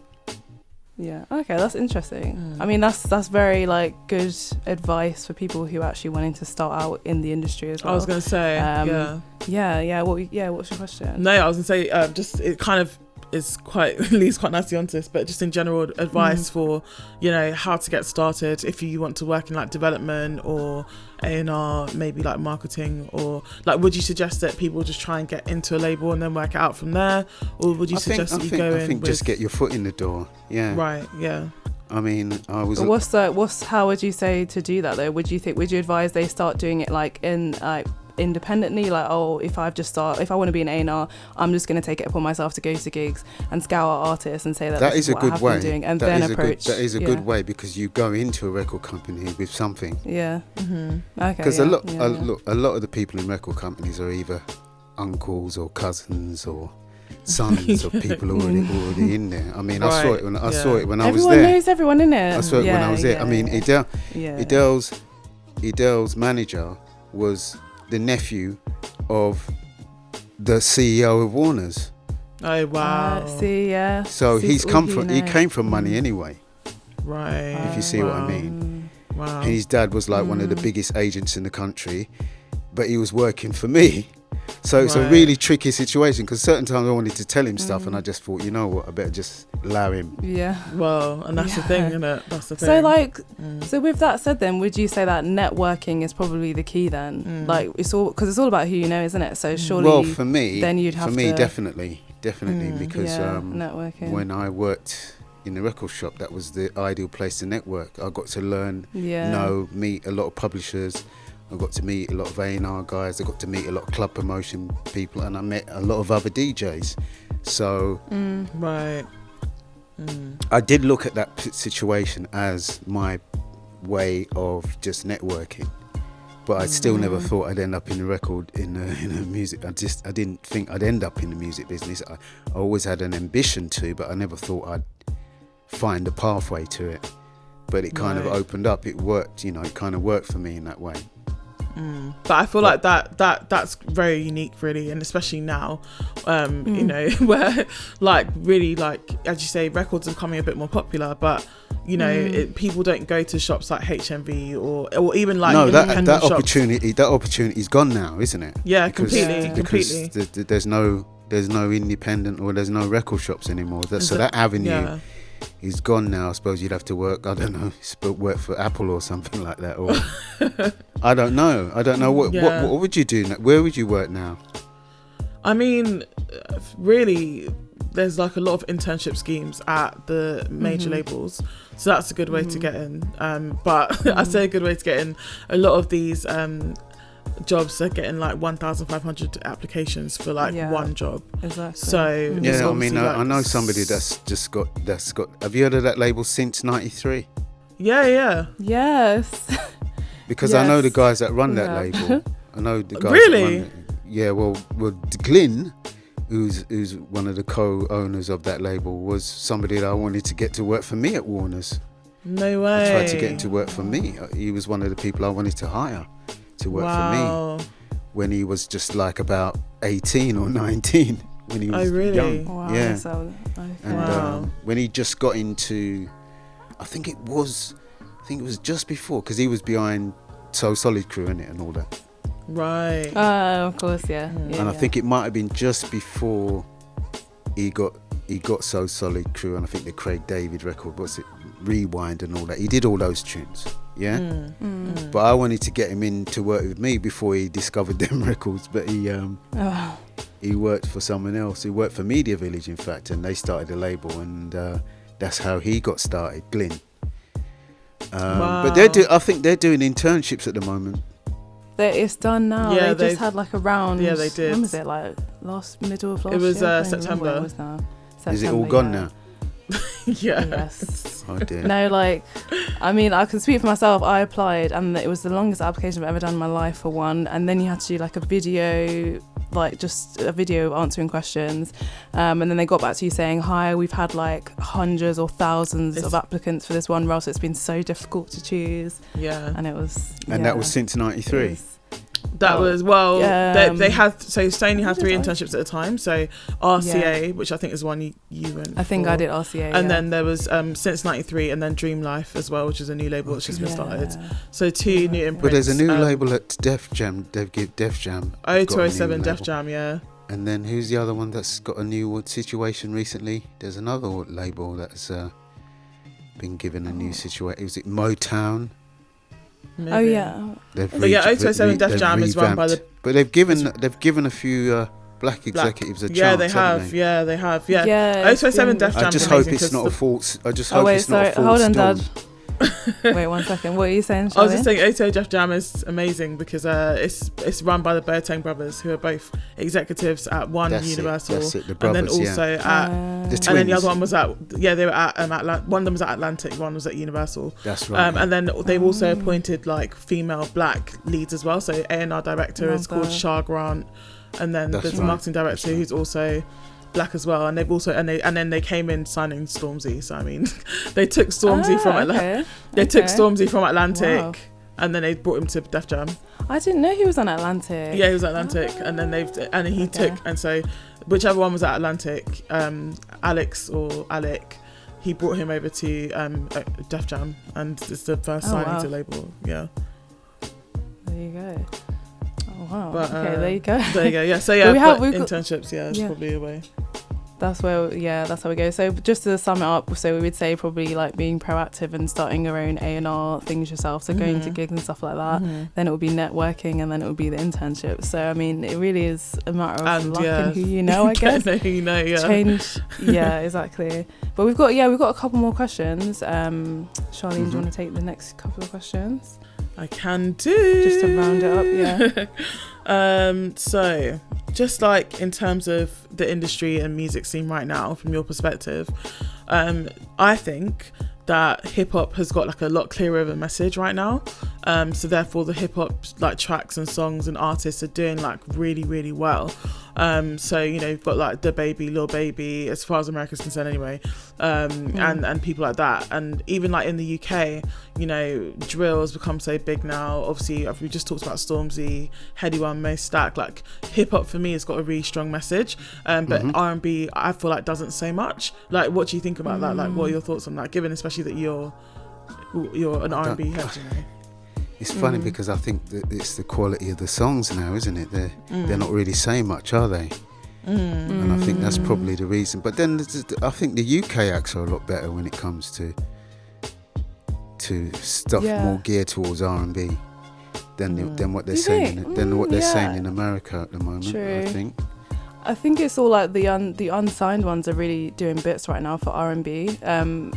Yeah. Okay, that's interesting. I mean, that's very like good advice for people who actually wanting to start out in the industry as well. I was gonna say, What's your question? No, I was gonna say, just it kind of is leads quite nicely onto this, but just in general advice for, you know, how to get started if you want to work in like development or A&R, maybe like marketing, or like, would you suggest that people just try and get into a label and then work it out from there, or would you suggest that you go in? I think just get your foot in the door. Yeah. Right. Yeah. I mean, I was. How would you say to do that though? Would you advise they start doing it like in like independently, like, if I want to be an A&R, I'm just going to take it upon myself to go to gigs and scour artists and say that is a good way doing, and then approach. That is a good way, because you go into a record company with something. Yeah. Okay. Because a lot of the people in record companies are either uncles or cousins or sons of people already in there. I mean, I saw it when I was there. Everyone knows everyone in it. I saw it when I was there. I mean, Adele's manager was the nephew of the CEO of Warner's. Oh wow! So he came from money anyway. Right. If you see what I mean. Wow. And his dad was like one of the biggest agents in the country, but he was working for me. So it's a really tricky situation, because certain times I wanted to tell him stuff and I just thought, you know what, I better just allow him. Yeah. Well, and that's the thing, isn't it? That's the thing. So like, so with that said then, would you say that networking is probably the key then? Like, it's all about who you know, isn't it? So surely. Well, for me, then you'd have for me, definitely, because networking. When I worked in the record shop, that was the ideal place to network. I got to learn, meet a lot of publishers. I got to meet a lot of A&R guys. I got to meet a lot of club promotion people, and I met a lot of other DJs. So, I did look at that situation as my way of just networking, but I still never thought I'd end up in the music. I didn't think I'd end up in the music business. I always had an ambition to, but I never thought I'd find a pathway to it. But it kind of opened up. It worked, you know. It kind of worked for me in that way. But I feel like that's very unique, really, and especially now, you know, where like really, like as you say, records are becoming a bit more popular, but you know, people don't go to shops like HMV or even like that opportunity's gone now, isn't it? Yeah, completely. There's no independent or there's no record shops anymore. So that avenue. He's gone now. I suppose you'd have to work, I don't know, work for Apple or something like that, or I don't know. What would you do? Where would you work now? I mean, really, there's like a lot of internship schemes at the major labels, so that's a good way to get in. But I say a good way to get in. A lot of these jobs are getting like 1,500 applications for like one job. Exactly. So yeah, I mean, I know somebody that's got. Have you heard of that label Since '93? Yeah. Yes. Because I know the guys that run that label. I know the guys. Really? That run it. Yeah. Well, Glyn, who's one of the co-owners of that label, was somebody that I wanted to get to work for me at Warner's. No way. I tried to get him to work for me. He was one of the people I wanted to hire to work for me when he was just like about 18 or 19 when he was young. Wow. Yeah. So, okay. And when he just got into, I think it was just before, because he was behind So Solid Crew in it and all that. Right. Of course, yeah. And I think it might have been just before he got So Solid Crew, and I think the Craig David record, what's it, Rewind and all that. He did all those tunes, yeah. But I wanted to get him in to work with me before he discovered them records. But he worked for someone else. He worked for Media Village, in fact, and they started a label, and that's how he got started, Glyn. But I think they're doing internships at the moment. It's done now. Yeah, they just had like a round. Yeah, they did. When was it? Like middle of last year? It was September. It was now. September. Is it all gone now? Yeah. Yes. Oh dear. No, like, I mean, I can speak for myself. I applied, and it was the longest application I've ever done in my life for one. And then you had to do like a video, like just a video answering questions. And then they got back to you saying, "Hi, we've had like hundreds or thousands of applicants for this one role, so it's been so difficult to choose." Yeah. And it was. And that was since '93. That was they had, so Sony had 3 internships at a time. So RCA, which I think is one you went. I think I did RCA, and then there was Since '93, and then Dream Life as well, which is a new label that's just been started. So 2 new imprints. But there's a new label at Def Jam. Def Jam. 0207 Def Jam, yeah. And then who's the other one that's got a new situation recently? There's another label that's been given a new situation. Was it Motown? Maybe. Oh yeah. But 0207 Def Jam is run by the. But they've given a few black executives a chance. Yeah, they have. Yeah, they have. Yeah. 0207 Def Jam. I just hope it's not a false. I just hope it's not a false. Hold on, Dad. Wait 1 second. What are you saying, Charlie? I was just saying 02 Def Jam is amazing because it's run by the Boateng brothers, who are both executives at Universal. That's it, the brothers, and then also at the twins. And then the other one was they were at one of them was at Atlantic, one was at Universal. That's right. And then they've also appointed like female black leads as well. So A&R director is called Shah Grant, and then there's a marketing director who's also black as well, and they've also and then they came in signing Stormzy. So I mean, they took Stormzy from Atlantic. They took Stormzy from Atlantic, and then they brought him to Def Jam. I didn't know he was on Atlantic. Yeah, he was at Atlantic, and then took, and so whichever one was at Atlantic, Alex or Alec, he brought him over to Def Jam, and it's the first signing to label. Yeah. There you go. Oh wow. But, okay, there you go. There you go. Yeah. So yeah, we've internships. Yeah, it's probably a way. That's how we go. So just to sum it up, so we would say probably like being proactive and starting your own A&R things yourself. So going to gigs and stuff like that. Then it would be networking, and then it would be the internship. So I mean, it really is a matter of luck and who you know, I guess. Who you know, yeah. Change. Yeah, exactly. But we've got a couple more questions. Charlene, do you want to take the next couple of questions? I can do. Just to round it up, yeah. So just like in terms of the industry and music scene right now, from your perspective, I think that hip hop has got like a lot clearer of a message right now. So therefore the hip hop like tracks and songs and artists are doing like really, really well. So you've got like the Baby, Lil Baby, as far as America's concerned anyway, and people like that. And even like in the UK, drill has become so big now. Obviously we just talked about Stormzy, Heady One, Mo Stack. Like hip hop for me has got a really strong message, but R&B I feel like doesn't say much. Like what do you think about that? Like what are your thoughts on that, given especially that you're an R&B head, It's funny because I think that it's the quality of the songs now, isn't it? They're not really saying much, are they? And I think that's probably the reason. But then I think the UK acts are a lot better when it comes to stuff more geared towards R&B than what they're saying. Than what they're saying in America at the moment. True. I think. I think it's all like the unsigned ones are really doing bits right now for R&B.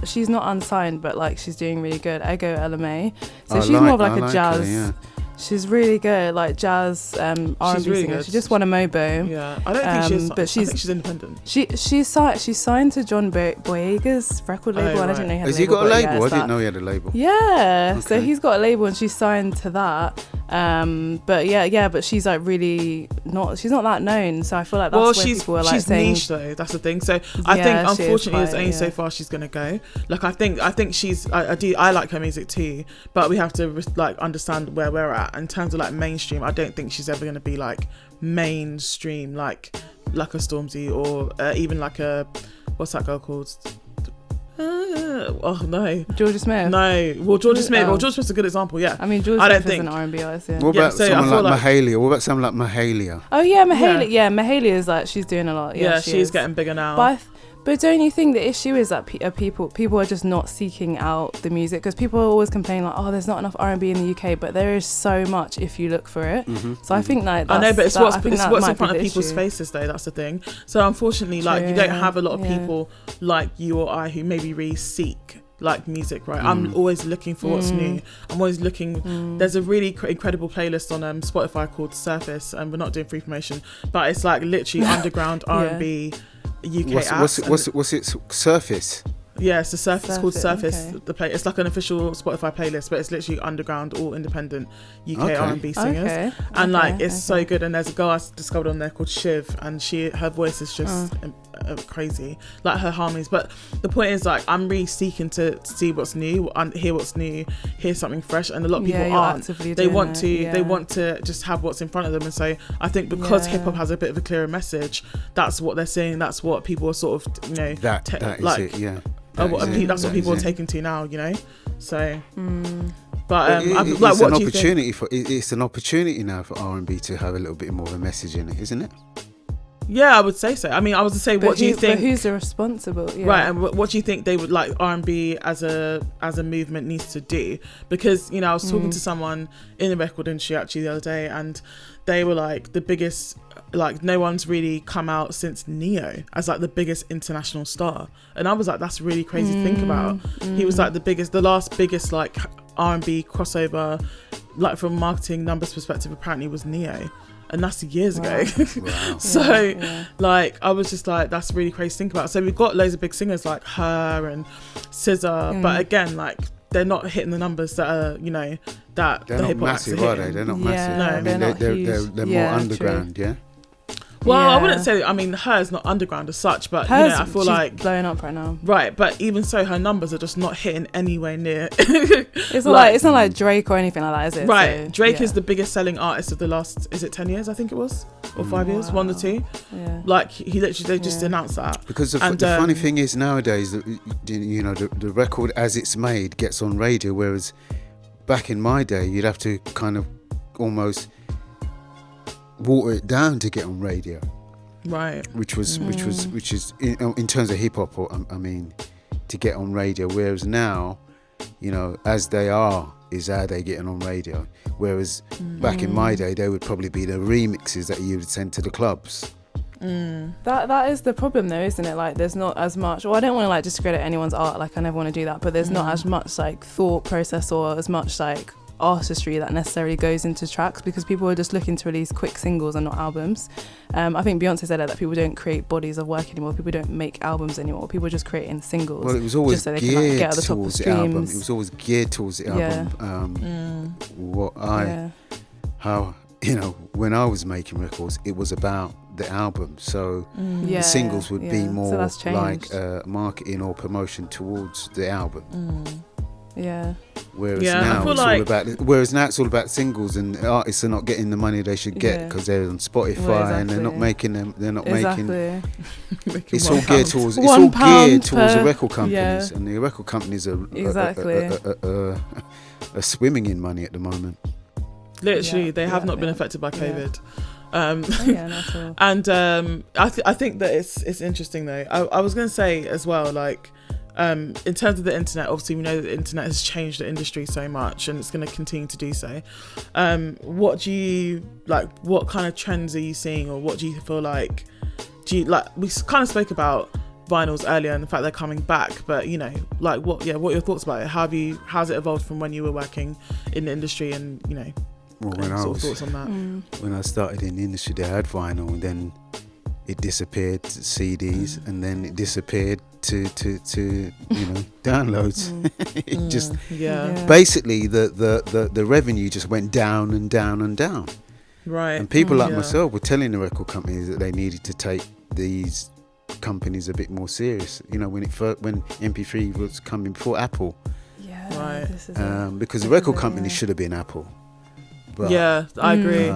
She's not unsigned, but like she's doing really good. Ego LMA. So she's more of like a jazz. Her, yeah. She's really good, like jazz R&B really singer. good. She just won a Mobo. Yeah, I don't think she's. But I think she's independent. She's signed to John Boyega's record label, and I didn't know he had Has a label. He got a label? Yeah, I didn't know he had a label. Yeah, Okay. so he's got a label, and she's signed to that. But she's like really not. She's not that known, so I feel like that's where people are like she's saying niche though. That's the thing. So I think unfortunately, there's only so yeah. far she's gonna go. Like I think she's. I like her music too, but we have to like understand where we're at in terms of like mainstream. I don't think she's ever gonna be like mainstream like a Stormzy or even like a what's that girl called? Oh no, Georgia Smith. No, well Georgia Smith. Well, Georgia Smith's a good example. Yeah, I mean Georgia Smith is an R&B artist. Yeah. What about so someone like Mahalia? What about someone like Mahalia? Oh yeah, Mahalia. Yeah, Mahalia is like she's doing a lot. Yeah, she's getting bigger now. But don't you think the issue is that people are just not seeking out the music? Because people always complain like, oh, there's not enough R&B in the UK, but there is so much if you look for it. So I think like I know, but it's what's in front of people's issue. faces though. That's the thing. So unfortunately, like you don't have a lot of people like you or I who maybe really seek like music, right? I'm always looking for what's new. I'm always looking. There's a really incredible playlist on Spotify called Surface, and we're not doing free promotion, but it's like literally underground R&B. UK what's it? Surface. Yeah, it's the Surface. It's called Surface. Okay. It's like an official Spotify playlist, but it's literally underground, all independent UK R&B singers, and like it's so good. And there's a girl I discovered on there called Shiv, and her voice is just crazy, like her harmonies. But the point is, like, I'm really seeking to see what's new, hear what's new, hear something fresh, and a lot of people aren't. They want to just have what's in front of them, and so I think because hip hop has a bit of a clearer message, that's what they're saying. That's what people are sort of, you know, that is it, yeah. That's what people are taking to now, you know. So, but like, what do an you opportunity think? It's an opportunity now for R&B to have a little bit more of a message in it, isn't it? Yeah, I would say so. I mean, I was to say, what do you think? But who's the responsible? Yeah. Right, and what do you think they would like R&B as a movement needs to do? Because, you know, I was talking to someone in the record industry actually the other day, and they were like the biggest. Like no one's really come out since Neo as like the biggest international star, and I was like, that's really crazy to think about. He was like the last biggest like R&B crossover, like from marketing numbers perspective, apparently was Neo, and that's years ago. Wow. So like I was just like, that's really crazy to think about. So we've got loads of big singers like her and SZA, but again, like they're not hitting the numbers that are, you know, that they're the not hip hop massive, are they? They're not massive. No, I mean, they're more underground, true. yeah. Well, I wouldn't say. I mean, hers not underground as such, but you know, I feel like blowing up right now. Right, but even so, her numbers are just not hitting anywhere near. It's not like Drake or anything like that, is it? Right, so, Drake is the biggest selling artist of the last, is it 10 years? I think it was, or 5 years, 1 or 2. Yeah. Like they just announced that. Because the funny thing is nowadays, you know, the record as it's made gets on radio, whereas back in my day, you'd have to kind of almost water it down to get on radio, right? Which is in terms of hip hop, I mean, to get on radio. Whereas now, you know, as they are is how they getting on radio. Whereas back in my day, they would probably be the remixes that you would send to the clubs. That is the problem though, isn't it? Like there's not as much, well, I don't want to like discredit anyone's art, like I never want to do that, but there's not as much like thought process or as much like artistry that necessarily goes into tracks, because people are just looking to release quick singles and not albums. I think Beyonce said that people don't create bodies of work anymore, people don't make albums anymore, people are just creating singles. Well, it was always just so they geared can, like, get at the top of towards the album. streams. It was always geared towards the album. How, you know, when I was making records, it was about the album, so the singles would be more so like marketing or promotion towards the album. Whereas now it's all about singles, and artists are not getting the money they should get because they're on Spotify and they're not making them. They're not making. It's all geared towards. It's all geared towards the record companies, and the record companies are swimming in money at the moment. Literally, they have not been affected by COVID. Not at all. And I think that it's interesting though. I was going to say as well, like. In terms of the internet, obviously we know that the internet has changed the industry so much, and it's going to continue to do so. What do you like? What kind of trends are you seeing, or what do you feel like do you, like, we kind of spoke about vinyls earlier and the fact they're coming back, but you know, like, what are your thoughts about it? How's it evolved from when you were working in the industry, and you know, thoughts on that? When I started in the industry, they had vinyl, and then it disappeared to CDs, and then it disappeared to you know, downloads. It just basically the revenue just went down and down and down. Right. And people like myself were telling the record companies that they needed to take these companies a bit more serious. You know, when MP3 was coming before Apple. Yeah. Right. Because the record company should have been Apple. But, I agree.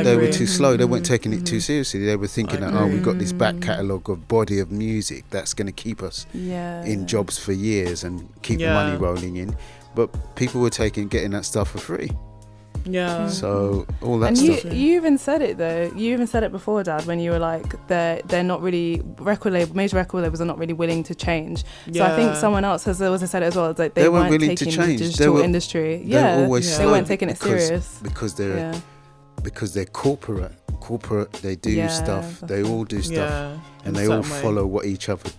They were too slow. They weren't taking it too seriously. They were thinking that, we've got this back catalogue of body of music that's going to keep us in jobs for years and keep the money rolling in. But people were getting that stuff for free. Yeah. So all that and stuff. You even said it though. You even said it before, Dad, when you were like, they're not really major record labels are not really willing to change. So I think someone else has also said it as well. Like they weren't willing taking to change. The digital industry. They weren't taking it serious because they're corporate. They do stuff. They all do stuff, and they all follow what each other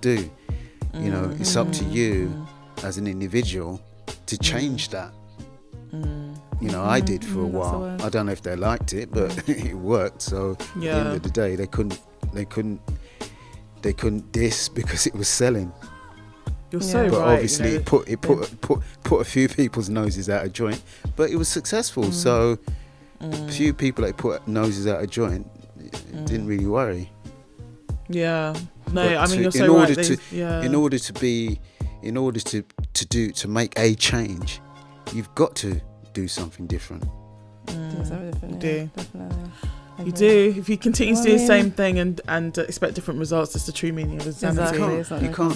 do. You know, it's up to you as an individual to change that. You know, I did for a while. I don't know if they liked it, but it worked. So at the end of the day, they couldn't diss because it was selling. You're so right. But obviously, you know, it put a few people's noses out of joint, but it was successful. So a few people that put noses out of joint didn't really worry. Yeah. No, but I mean, you're so right. In order to make a change, you've got to do something different. Do something different. Definitely. You do. If you continue to do the same thing and expect different results, it's the true meaning of insanity. You can't.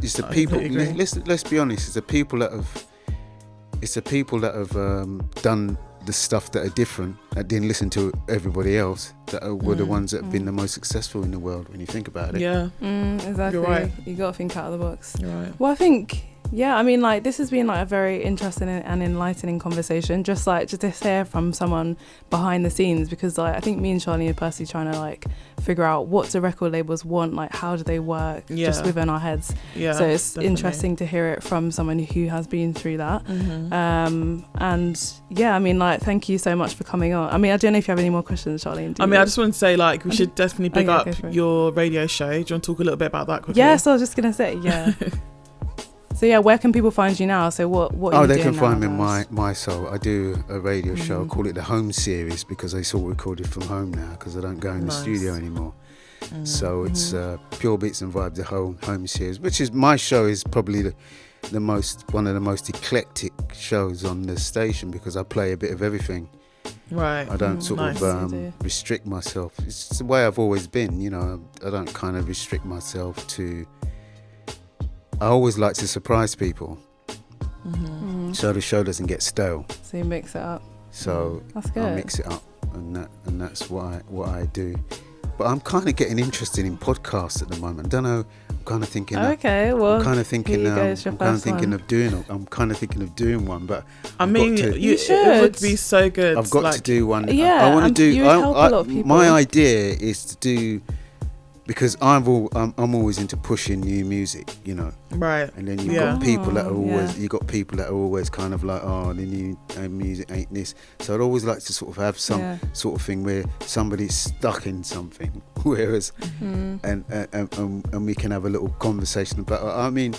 It's the people. Let's be honest. It's the people that have done the stuff that are different, that didn't listen to everybody else, that were the ones that have been the most successful in the world. When you think about it. Yeah. Exactly. You're right. You got to think out of the box. You're right. Well, I think. Yeah, I mean, like, this has been like a very interesting and enlightening conversation, just to hear from someone behind the scenes, because like I think me and Charlie are personally trying to like figure out what do record labels want, like how do they work just within our heads. Yeah, so it's interesting to hear it from someone who has been through that. And yeah, I mean, like, thank you so much for coming on. I mean, I don't know if you have any more questions, Charlie. I just want to say, like, we should definitely big up your radio show. Do you want to talk a little bit about that quickly? Yes, I was just gonna say, yeah. So yeah, where can people find you now? So what are you they doing can find me now, in my soul. I do a radio show. I call it the Home Series because it's all recorded from home now because I don't go in the studio anymore. So it's Pure Beats and Vibes, the Home Series, which is my show, is probably one of the most eclectic shows on the station because I play a bit of everything. Right. I don't sort of restrict myself. It's the way I've always been, you know. I don't kind of restrict myself to. I always like to surprise people, so the show doesn't get stale. So you mix it up. So that's good. I mix it up, and that's what I do. But I'm kind of getting interested in podcasts at the moment. I don't know. I'm kind of thinking. Okay, well. I'm kind of thinking. I'm kind of thinking of doing one, but I mean, you should. It would be so good. I've got to do one. Yeah, I want to do. You would help a lot of people. My idea is to do. Because I'm always into pushing new music, you know. Right. And then you've got people that are always kind of like, oh, the new music ain't this. So I'd always like to sort of have some sort of thing where somebody's stuck in something, whereas and we can have a little conversation about. I mean,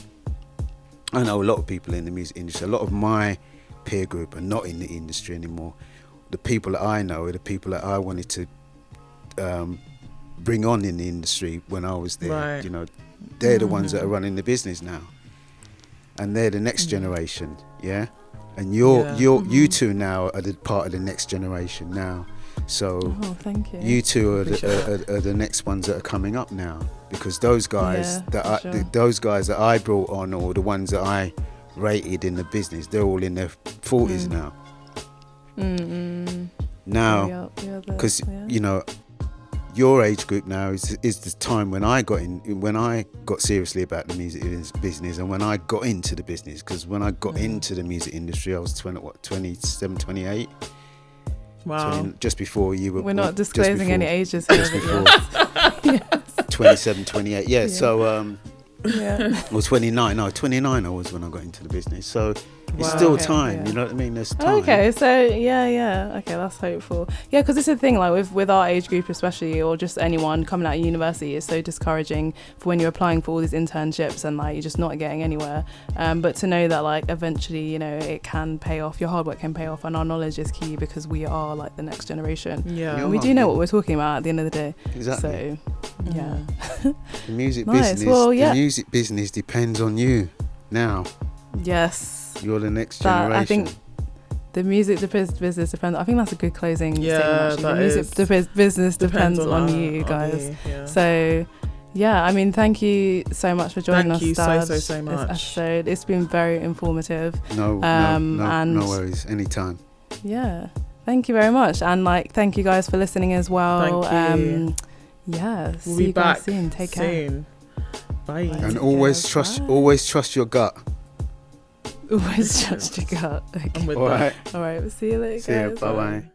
I know a lot of people in the music industry. A lot of my peer group are not in the industry anymore. The people that I know are the people that I wanted to. Bring on in the industry when I was there, right. You know, they're the ones that are running the business now, and they're the next generation, yeah. And you two now are the part of the next generation now. So thank you. You two are the next ones that are coming up now, because those guys those guys that I brought on, or the ones that I rated in the business, they're all in their 40s now. Now, because you know. Your age group now is the time when I got seriously about the music business, and when I got into the business. Because when I got into the music industry, I was 27, 28. Wow. Just before you were. We're not disclosing any ages here. Just before. Yes. 27, 28. Yeah. So. Yeah. Well, 29. No, 29 I was when I got into the business. So it's still time. You know what I mean? There's time. Okay, so yeah. Okay, that's hopeful. Yeah, because it's a thing, like with our age group especially, or just anyone coming out of university, it's so discouraging for when you're applying for all these internships and like you're just not getting anywhere. But to know that like eventually, you know, it can pay off. Your hard work can pay off, and our knowledge is key because we are like the next generation. Yeah. And we do know what we're talking about at the end of the day. Exactly. So yeah. The music nice. business. Well, yeah. The music business depends on you now. Yes. You're the next generation. I think the music business depends. I think that's a good closing statement. Actually. The music business depends on you guys. So, yeah, I mean, thank you so much for joining us. Thank you so much. This episode. It's been very informative. No worries. Anytime. Yeah, thank you very much, and like, thank you guys for listening as well. Thank you. Yeah, we'll see be you back guys soon. Take care. Bye. And always trust your gut. Always trust your gut. Okay. I'm with All that. right. All right. We'll see you later. See you. Guys. Bye bye.